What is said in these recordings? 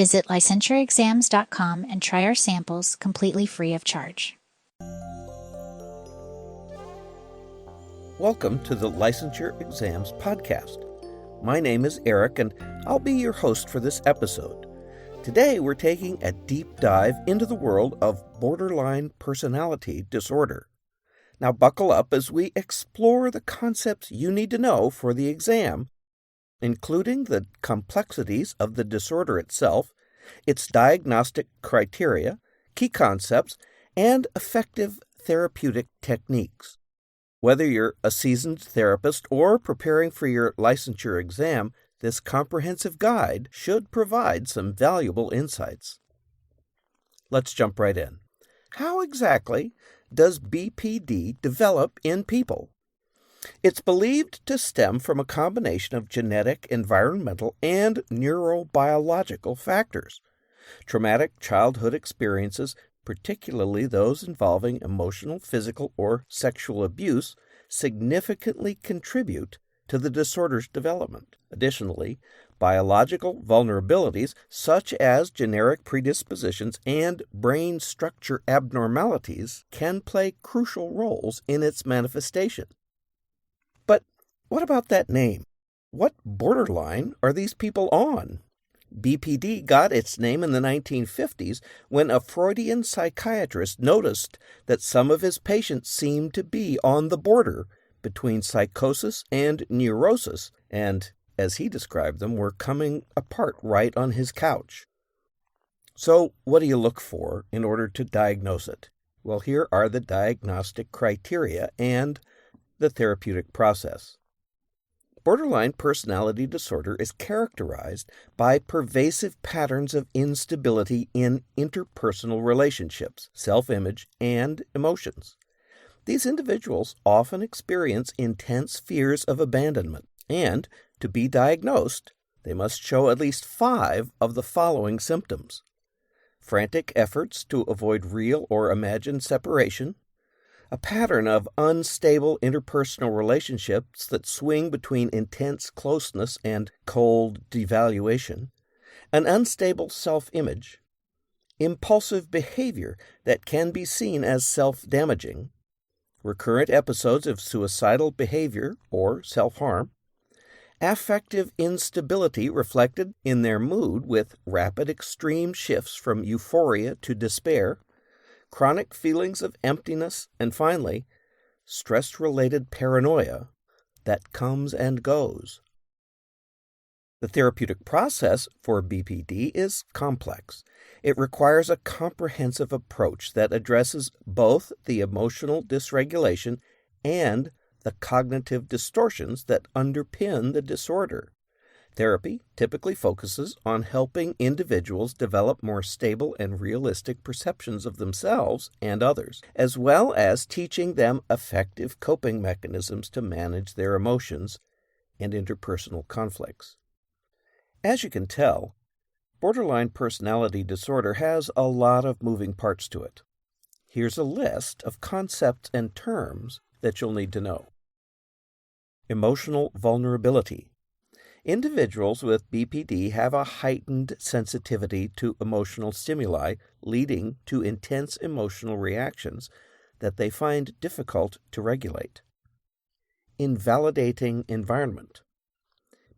Visit licensure-exams.com and try our samples completely free of charge. Welcome to the Licensure Exams podcast. My name is Eric, and I'll be your host for this episode. Today, we're taking a deep dive into the world of borderline personality disorder. Now, buckle up as we explore the concepts you need to know for the exam, including the complexities of the disorder itself, its diagnostic criteria, key concepts, and effective therapeutic techniques. Whether you're a seasoned therapist or preparing for your licensure exam, this comprehensive guide should provide some valuable insights. Let's jump right in. How exactly does BPD develop in people? It's believed to stem from a combination of genetic, environmental, and neurobiological factors. Traumatic childhood experiences, particularly those involving emotional, physical, or sexual abuse, significantly contribute to the disorder's development. Additionally, biological vulnerabilities such as genetic predispositions and brain structure abnormalities can play crucial roles in its manifestation. But what about that name? What borderline are these people on? BPD got its name in the 1950s when a Freudian psychiatrist noticed that some of his patients seemed to be on the border between psychosis and neurosis, and, as he described them, were coming apart right on his couch. So, what do you look for in order to diagnose it? Well, here are the diagnostic criteria and the therapeutic process. Borderline personality disorder is characterized by pervasive patterns of instability in interpersonal relationships, self-image, and emotions. These individuals often experience intense fears of abandonment, and to be diagnosed, they must show at least 5 of the following symptoms: frantic efforts to avoid real or imagined separation, a pattern of unstable interpersonal relationships that swing between intense closeness and cold devaluation, an unstable self-image, impulsive behavior that can be seen as self-damaging, recurrent episodes of suicidal behavior or self-harm, affective instability reflected in their mood with rapid extreme shifts from euphoria to despair, chronic feelings of emptiness, and finally, stress-related paranoia that comes and goes. The therapeutic process for BPD is complex. It requires a comprehensive approach that addresses both the emotional dysregulation and the cognitive distortions that underpin the disorder. Therapy typically focuses on helping individuals develop more stable and realistic perceptions of themselves and others, as well as teaching them effective coping mechanisms to manage their emotions and interpersonal conflicts. As you can tell, borderline personality disorder has a lot of moving parts to it. Here's a list of concepts and terms that you'll need to know. Emotional vulnerability. Individuals with BPD have a heightened sensitivity to emotional stimuli, leading to intense emotional reactions that they find difficult to regulate. Invalidating environment.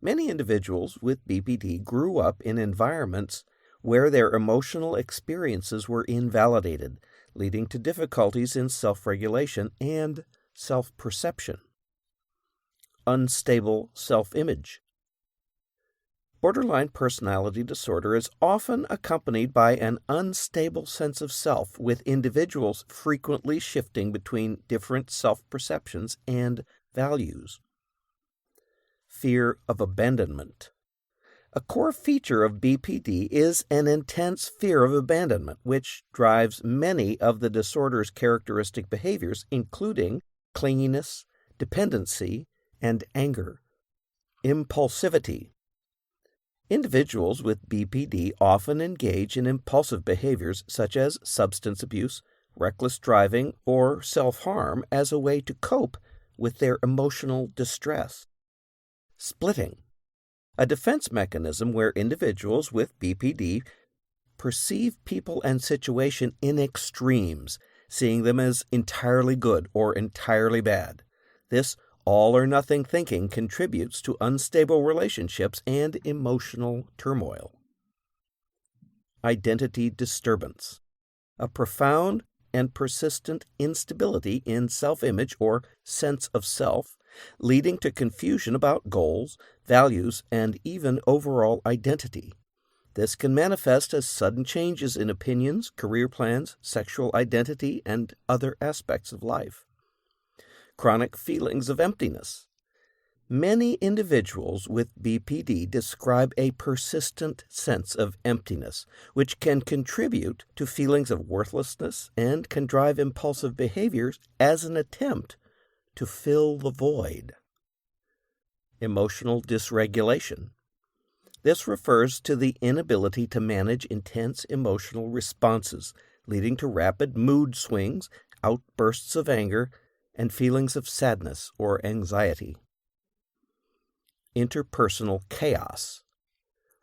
Many individuals with BPD grew up in environments where their emotional experiences were invalidated, leading to difficulties in self-regulation and self-perception. Unstable self-image. Borderline personality disorder is often accompanied by an unstable sense of self, with individuals frequently shifting between different self-perceptions and values. Fear of abandonment. A core feature of BPD is an intense fear of abandonment, which drives many of the disorder's characteristic behaviors, including clinginess, dependency, and anger. Impulsivity. Individuals with BPD often engage in impulsive behaviors such as substance abuse, reckless driving, or self-harm as a way to cope with their emotional distress. Splitting. a defense mechanism where individuals with BPD perceive people and situation in extremes, seeing them as entirely good or entirely bad. This all-or-nothing thinking contributes to unstable relationships and emotional turmoil. Identity disturbance, a profound and persistent instability in self-image or sense of self, leading to confusion about goals, values, and even overall identity. This can manifest as sudden changes in opinions, career plans, sexual identity, and other aspects of life. Chronic feelings of emptiness. Many individuals with BPD describe a persistent sense of emptiness, which can contribute to feelings of worthlessness and can drive impulsive behaviors as an attempt to fill the void. Emotional dysregulation. This refers to the inability to manage intense emotional responses, leading to rapid mood swings, outbursts of anger, and feelings of sadness or anxiety. Interpersonal chaos.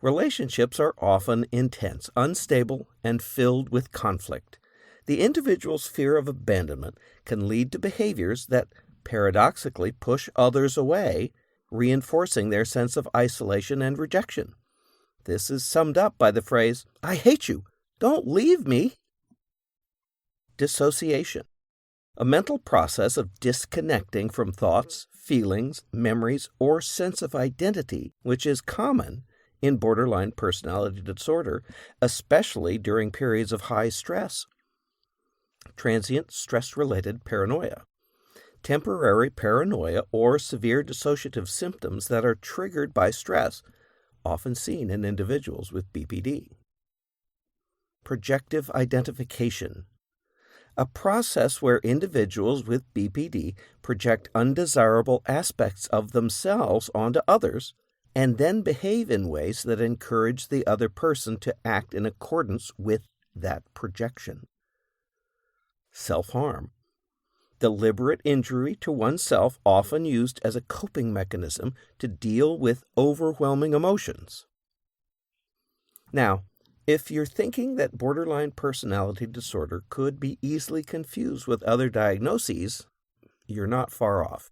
Relationships are often intense, unstable, and filled with conflict. The individual's fear of abandonment can lead to behaviors that paradoxically push others away, reinforcing their sense of isolation and rejection. This is summed up by the phrase, "I hate you, don't leave me." Dissociation, a mental process of disconnecting from thoughts, feelings, memories, or sense of identity, which is common in borderline personality disorder, especially during periods of high stress. Transient stress-related paranoia, temporary paranoia or severe dissociative symptoms that are triggered by stress, often seen in individuals with BPD. Projective identification, a process where individuals with BPD project undesirable aspects of themselves onto others and then behave in ways that encourage the other person to act in accordance with that projection. Self-harm, deliberate injury to oneself, often used as a coping mechanism to deal with overwhelming emotions. Now, if you're thinking that borderline personality disorder could be easily confused with other diagnoses, you're not far off.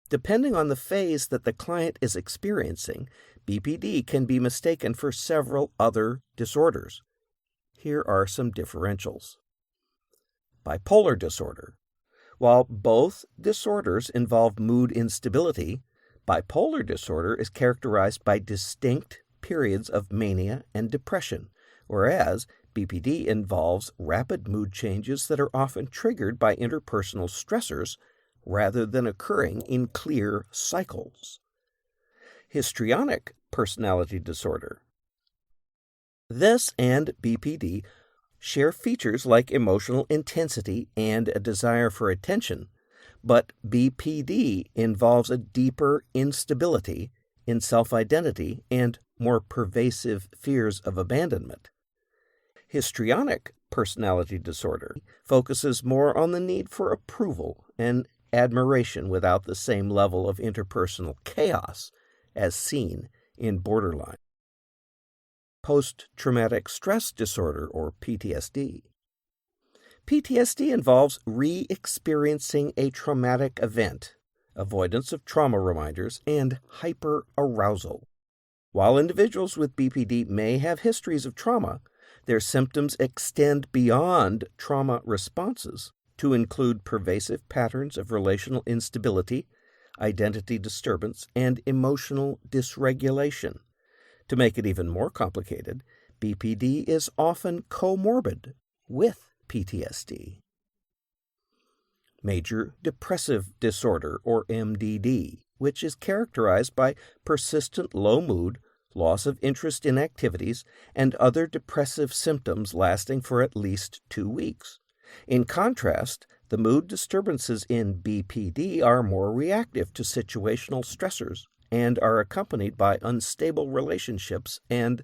Depending on the phase that the client is experiencing, BPD can be mistaken for several other disorders. Here are some differentials. Bipolar disorder. While both disorders involve mood instability, bipolar disorder is characterized by distinct periods of mania and depression, whereas BPD involves rapid mood changes that are often triggered by interpersonal stressors rather than occurring in clear cycles. Histrionic personality disorder. This and BPD share features like emotional intensity and a desire for attention, but BPD involves a deeper instability in self-identity and more pervasive fears of abandonment. Histrionic personality disorder focuses more on the need for approval and admiration without the same level of interpersonal chaos as seen in borderline. Post-traumatic stress disorder, or PTSD. PTSD involves re-experiencing a traumatic event, avoidance of trauma reminders, and hyperarousal. While individuals with BPD may have histories of trauma, their symptoms extend beyond trauma responses to include pervasive patterns of relational instability, identity disturbance, and emotional dysregulation. To make it even more complicated, BPD is often comorbid with PTSD. Major depressive disorder, or MDD, which is characterized by persistent low mood, loss of interest in activities, and other depressive symptoms lasting for at least 2 weeks. In contrast, the mood disturbances in BPD are more reactive to situational stressors and are accompanied by unstable relationships and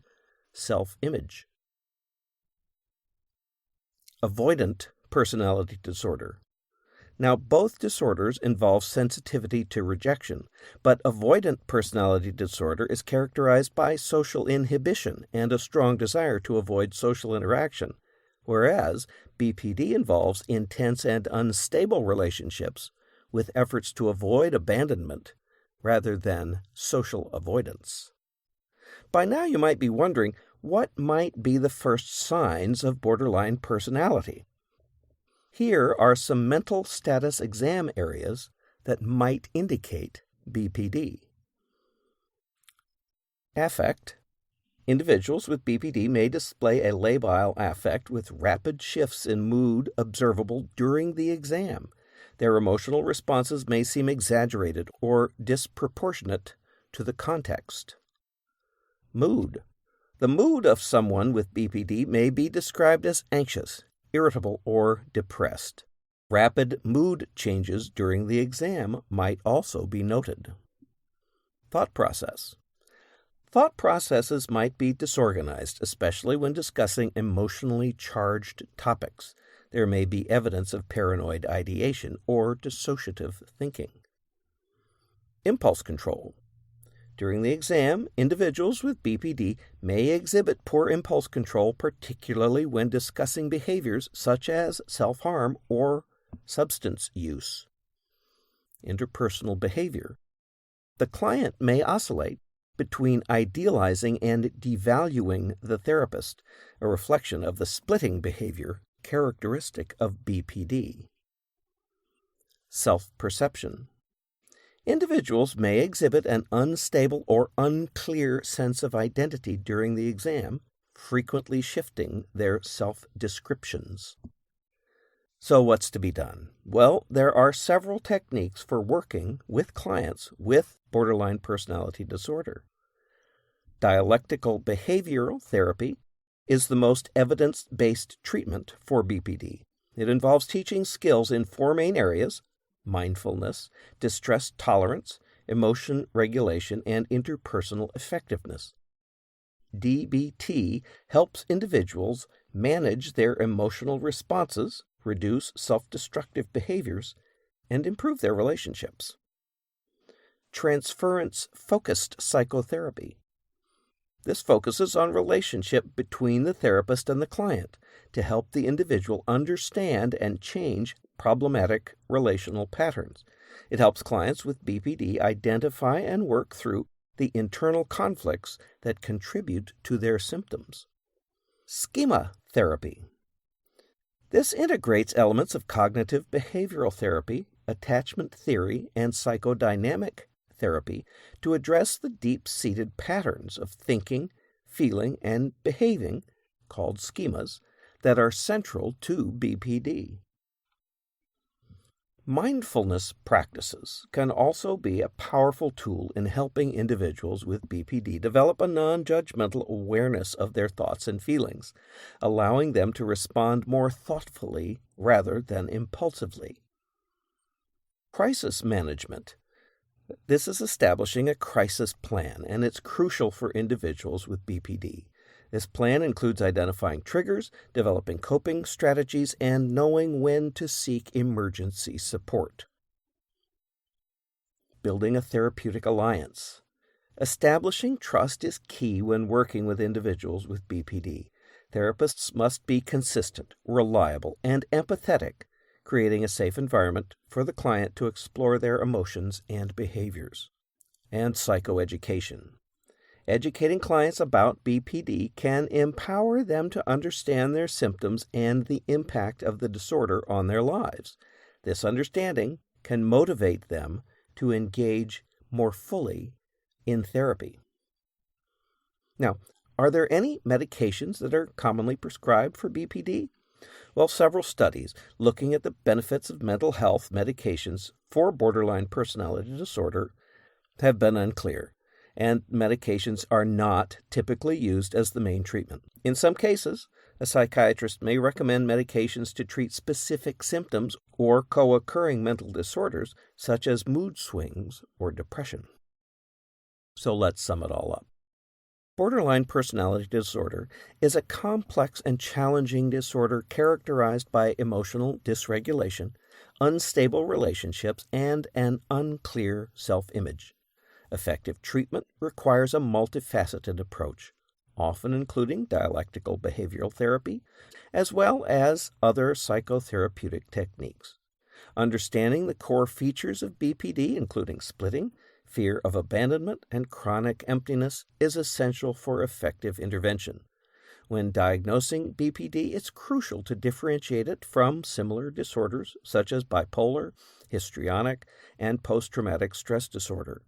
self-image. Avoidant personality disorder. Now, both disorders involve sensitivity to rejection, but avoidant personality disorder is characterized by social inhibition and a strong desire to avoid social interaction, whereas BPD involves intense and unstable relationships with efforts to avoid abandonment rather than social avoidance. By now you might be wondering, what might be the first signs of borderline personality? Here are some mental status exam areas that might indicate BPD. Affect. Individuals with BPD may display a labile affect with rapid shifts in mood observable during the exam. Their emotional responses may seem exaggerated or disproportionate to the context. Mood. The mood of someone with BPD may be described as anxious, irritable, or depressed. Rapid mood changes during the exam might also be noted. Thought process. Thought processes might be disorganized, especially when discussing emotionally charged topics. There may be evidence of paranoid ideation or dissociative thinking. Impulse control. During the exam, individuals with BPD may exhibit poor impulse control, particularly when discussing behaviors such as self-harm or substance use. Interpersonal behavior. The client may oscillate between idealizing and devaluing the therapist, a reflection of the splitting behavior characteristic of BPD. Self-perception. Individuals may exhibit an unstable or unclear sense of identity during the exam, frequently shifting their self-descriptions. So what's to be done? Well, there are several techniques for working with clients with borderline personality disorder. Dialectical behavioral therapy is the most evidence-based treatment for BPD. It involves teaching skills in four main areas: mindfulness, distress tolerance, emotion regulation, and interpersonal effectiveness. DBT helps individuals manage their emotional responses, reduce self-destructive behaviors, and improve their relationships. Transference-focused psychotherapy. This focuses on relationship between the therapist and the client to help the individual understand and change problematic relational patterns. It helps clients with BPD identify and work through the internal conflicts that contribute to their symptoms. Schema therapy. This integrates elements of cognitive behavioral therapy, attachment theory, and psychodynamic therapy to address the deep-seated patterns of thinking, feeling, and behaving, called schemas, that are central to BPD. Mindfulness practices can also be a powerful tool in helping individuals with BPD develop a non-judgmental awareness of their thoughts and feelings, allowing them to respond more thoughtfully rather than impulsively. Crisis management. This is establishing a crisis plan, and it's crucial for individuals with BPD. This plan includes identifying triggers, developing coping strategies, and knowing when to seek emergency support. Building a therapeutic alliance. Establishing trust is key when working with individuals with BPD. Therapists must be consistent, reliable, and empathetic, creating a safe environment for the client to explore their emotions and behaviors. And psychoeducation. Educating clients about BPD can empower them to understand their symptoms and the impact of the disorder on their lives. This understanding can motivate them to engage more fully in therapy. Now, are there any medications that are commonly prescribed for BPD? Well, several studies looking at the benefits of mental health medications for borderline personality disorder have been unclear, and medications are not typically used as the main treatment. In some cases, a psychiatrist may recommend medications to treat specific symptoms or co-occurring mental disorders, such as mood swings or depression. So let's sum it all up. Borderline personality disorder is a complex and challenging disorder characterized by emotional dysregulation, unstable relationships, and an unclear self-image. Effective treatment requires a multifaceted approach, often including dialectical behavioral therapy, as well as other psychotherapeutic techniques. Understanding the core features of BPD, including splitting, fear of abandonment, and chronic emptiness, is essential for effective intervention. When diagnosing BPD, it's crucial to differentiate it from similar disorders such as bipolar, histrionic, and post-traumatic stress disorder.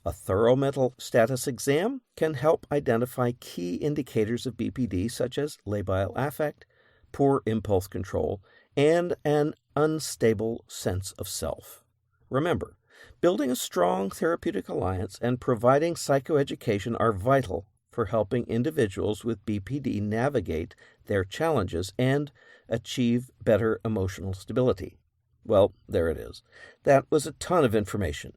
A thorough mental status exam can help identify key indicators of BPD such as labile affect, poor impulse control, and an unstable sense of self. Remember, building a strong therapeutic alliance and providing psychoeducation are vital for helping individuals with BPD navigate their challenges and achieve better emotional stability. Well, there it is. That was a ton of information.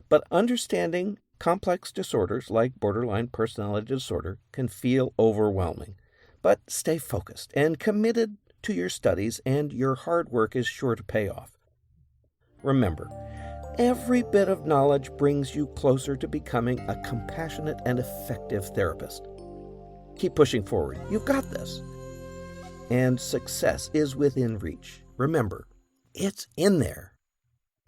But understanding complex disorders like borderline personality disorder can feel overwhelming. But stay focused and committed to your studies, and your hard work is sure to pay off. Remember, every bit of knowledge brings you closer to becoming a compassionate and effective therapist. Keep pushing forward. You've got this. And success is within reach. Remember, it's in there.